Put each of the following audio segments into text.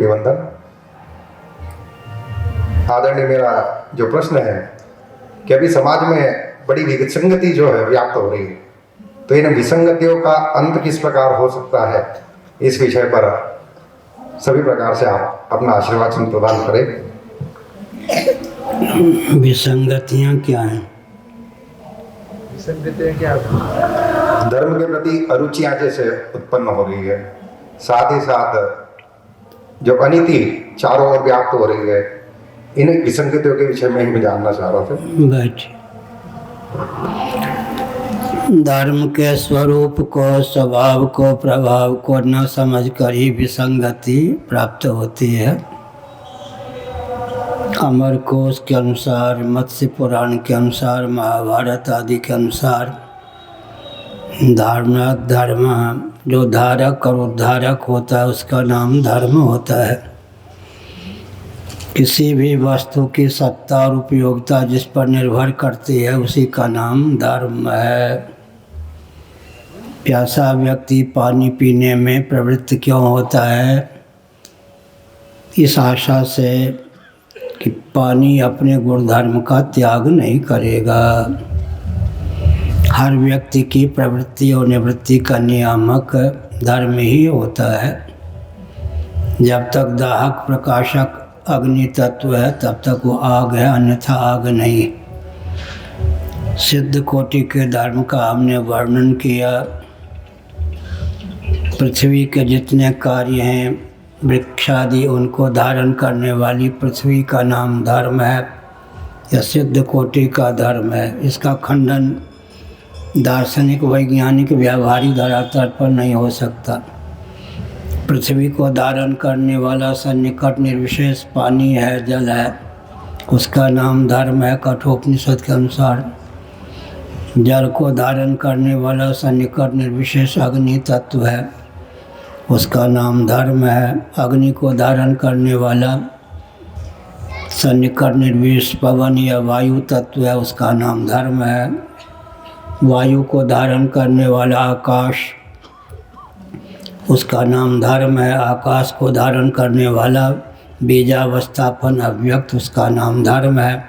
के वंदन। आदरणीय, मेरा जो प्रश्न है कि अभी समाज में बड़ी विसंगति जो है व्याप्त हो रही है, तो इन विसंगतियों का अंत किस प्रकार हो सकता है, इस विषय पर सभी प्रकार से आप अपना आशीर्वाद प्रदान करें। विसंगतियाँ क्या हैं? विसंगतियाँ क्या? धर्म के प्रति अरुचियां जैसे उत्पन्न हो रही है, साथ ही साथ जो अनीति चारों ओर व्याप्त हो रही है, इन विसंगतियों के विषय में ही मैं जानना चाह रहा था। बैठिए। धर्म के स्वरूप को, स्वभाव को, प्रभाव को न समझकर ही विसंगति प्राप्त होती है। अमर कोश के अनुसार, मत्स्य पुराण के अनुसार, महाभारत आदि के अनुसार धर्म जो धारक और उद्धारक होता है उसका नाम धर्म होता है। किसी भी वस्तु की सत्ता और उपयोगिता जिस पर निर्भर करती है उसी का नाम धर्म है। प्यासा व्यक्ति पानी पीने में प्रवृत्त क्यों होता है? इस आशा से कि पानी अपने गुणधर्म का त्याग नहीं करेगा। हर व्यक्ति की प्रवृत्ति और निवृत्ति का नियामक धर्म ही होता है। जब तक दाहक प्रकाशक अग्नि तत्व है तब तक वो आग है, अन्यथा आग नहीं। सिद्ध कोटि के धर्म का हमने वर्णन किया। पृथ्वी के जितने कार्य हैं, वृक्षादि, उनको धारण करने वाली पृथ्वी का नाम धर्म है। यह सिद्ध कोटि का धर्म है। इसका खंडन दार्शनिक, वैज्ञानिक, व्यावहारिक धरातल पर नहीं हो सकता। पृथ्वी को धारण करने वाला सन्निकट निर्विशेष पानी है, जल है, उसका नाम धर्म है कठोपनिषद के अनुसार। जल को धारण करने वाला सन्निकट निर्विशेष अग्नि तत्व है, उसका नाम धर्म है। अग्नि को धारण करने वाला सन्निकट निर्विशेष पवन या वायु तत्व है, उसका नाम धर्म है। वायु को धारण करने वाला आकाश, उसका नाम धर्म है। आकाश को धारण करने वाला बीजावस्थापन अव्यक्त, उसका नाम धर्म है।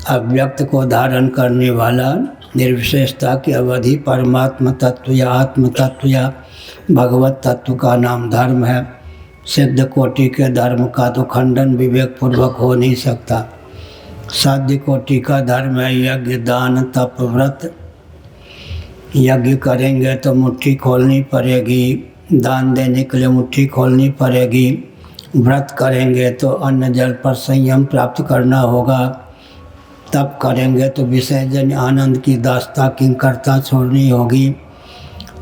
अव्यक्त को धारण करने वाला निर्विशेषता की अवधि परमात्मा तत्व या आत्म तत्व या भगवत तत्व का नाम धर्म है। सिद्ध कोटि के धर्म का तो खंडन विवेक पूर्वक हो नहीं सकता। साध्य कोटि का धर्म है यज्ञ, दान, तप, व्रत। यज्ञ करेंगे तो मुट्ठी खोलनी पड़ेगी, दान देने के लिए मुट्ठी खोलनी पड़ेगी। व्रत करेंगे तो अन्न जल पर संयम प्राप्त करना होगा। तप करेंगे तो विसर्जन आनंद की दास्ता किंकरता छोड़नी होगी।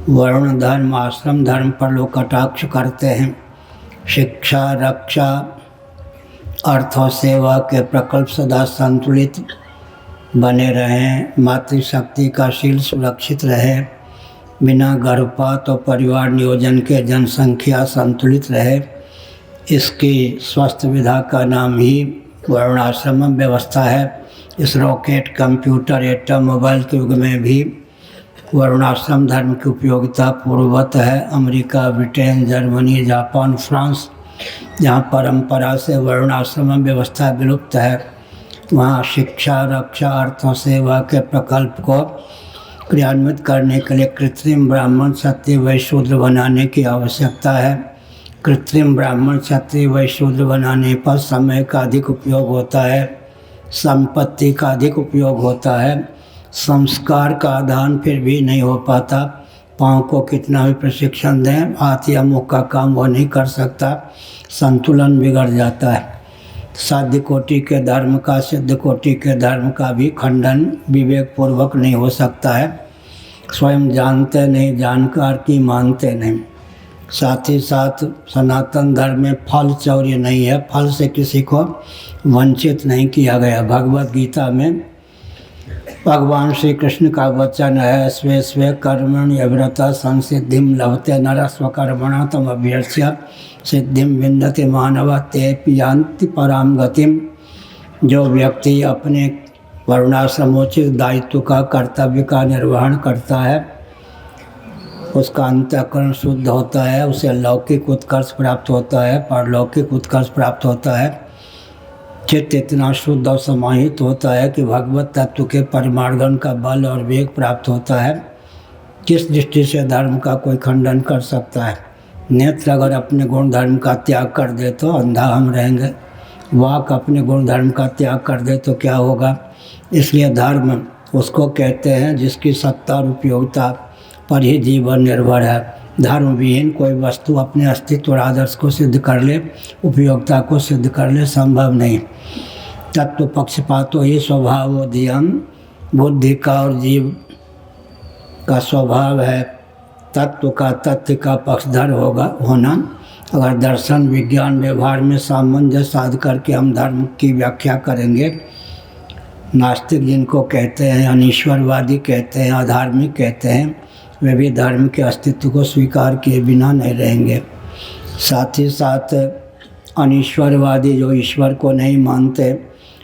वर्ण धर्म, आश्रम धर्म पर लोग कटाक्ष करते हैं। शिक्षा, रक्षा, अर्थ और सेवा के प्रकल्प सदा संतुलित बने रहें। मातृशक्ति का शील सुरक्षित रहे। बिना गर्भपात और परिवार नियोजन के जनसंख्या संतुलित रहे। इसकी स्वस्थ विधा का नाम ही वर्णाश्रम व्यवस्था है। इस रॉकेट, कंप्यूटर, एटम, मोबाइल के युग में भी वर्णाश्रम धर्म की उपयोगिता पूर्ववत है। America, Britain, Germany, Japan, France, जहाँ परंपरा से वर्णाश्रम व्यवस्था विलुप्त है, वहाँ शिक्षा, रक्षा, अर्थ और सेवा के प्रकल्प को क्रियान्वित करने के लिए कृत्रिम ब्राह्मण, क्षत्रिय, वैश्य, शूद्र बनाने की आवश्यकता है। कृत्रिम ब्राह्मण, क्षत्रिय, वैश्य, शूद्र बनाने पर समय का अधिक उपयोग होता है, संपत्ति का अधिक उपयोग होता है, संस्कार का आदान फिर भी नहीं हो पाता। पाँव को कितना भी प्रशिक्षण दें, हाथ या मुख का काम वो नहीं कर सकता, संतुलन बिगड़ जाता है। साध्य कोटि के धर्म का, सिद्ध कोटि के धर्म का भी खंडन विवेक पूर्वक नहीं हो सकता है। स्वयं जानते नहीं, जानकार की मानते नहीं। साथ ही साथ सनातन धर्म में फल चौर्य नहीं है, फल से किसी को वंचित नहीं किया गया। भगवत गीता में भगवान श्री कृष्ण का वचन है, स्वे स्वे कर्मण्य व्रता संसिद्धिम लभते नरः स्वकर्मणा तम अभ्यर्च्य सिद्धिम विन्दति मानव तेऽपि यान्ति पराम गतिम। जो व्यक्ति अपने वर्णाश्रमोचित दायित्व का, कर्तव्य का निर्वहन करता है, उसका अंतःकरण शुद्ध होता है, उसे लौकिक उत्कर्ष प्राप्त होता है, परलौकिक उत्कर्ष प्राप्त होता है। चित्त इतना शुद्ध और समाहित होता है कि भगवत तत्व के परिमार्जन का बल और वेग प्राप्त होता है। किस दृष्टि से धर्म का कोई खंडन कर सकता है? नेत्र अगर अपने गुण धर्म का त्याग कर दे तो अंधा हम रहेंगे, वाक अपने गुण धर्म का त्याग कर दे तो क्या होगा? इसलिए धर्म उसको कहते हैं जिसकी सत्ता और उपयोगिता पर ही जीवन निर्भर है। धर्म विहीन कोई वस्तु अपने अस्तित्व और आदर्श को सिद्ध कर ले, उपयोगिता को सिद्ध कर ले, संभव नहीं। तत्व पक्षपातो ही स्वभावोदयम, बुद्धि का और जीव का स्वभाव है तत्व का तथ्य का पक्षधर होना। अगर दर्शन विज्ञान व्यवहार में सामंजस्य साध करके हम धर्म की व्याख्या करेंगे, नास्तिक जिनको कहते हैं, अनीश्वरवादी कहते हैं, अधार्मिक कहते हैं, वे भी धर्म के अस्तित्व को स्वीकार किए बिना नहीं रहेंगे। साथ ही साथ अनीश्वरवादी जो ईश्वर को नहीं मानते,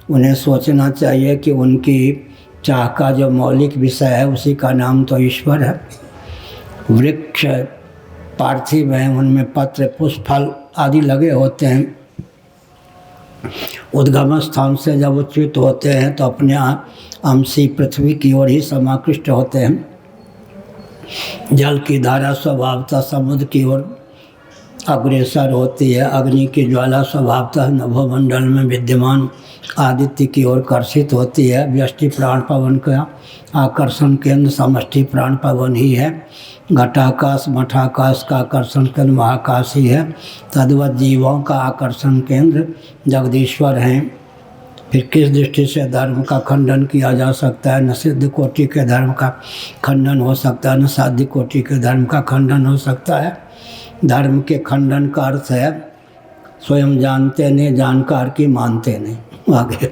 उन्हें सोचना चाहिए कि उनकी चाह का जो मौलिक विषय है उसी का नाम तो ईश्वर है। वृक्ष पार्थिव हैं, उनमें पत्र पुष्प फल आदि लगे होते हैं। उद्गम स्थान से जब उच्युत होते हैं तो अपने अंशी पृथ्वी की ओर ही समाकृष्ट होते हैं। जल की धारा स्वभावतः समुद्र की ओर अग्रसर होती है। अग्नि की ज्वाला स्वभावतः नभोमंडल में विद्यमान आदित्य की ओर कर्षित होती है। व्यष्टि प्राण पवन का आकर्षण केंद्र समष्टि प्राण पवन ही है। घटाकाश मठाकाश का आकर्षण केंद्र महाकाश ही है। तद्वत जीवों का आकर्षण केंद्र जगदीश्वर हैं। फिर किस दृष्टि से धर्म का खंडन किया जा सकता है? न सिद्ध कोटि के धर्म का खंडन हो सकता है, न साध्य कोटि के धर्म का खंडन हो सकता है। धर्म के खंडन का अर्थ है स्वयं जानते नहीं, जानकार की मानते नहीं। आगे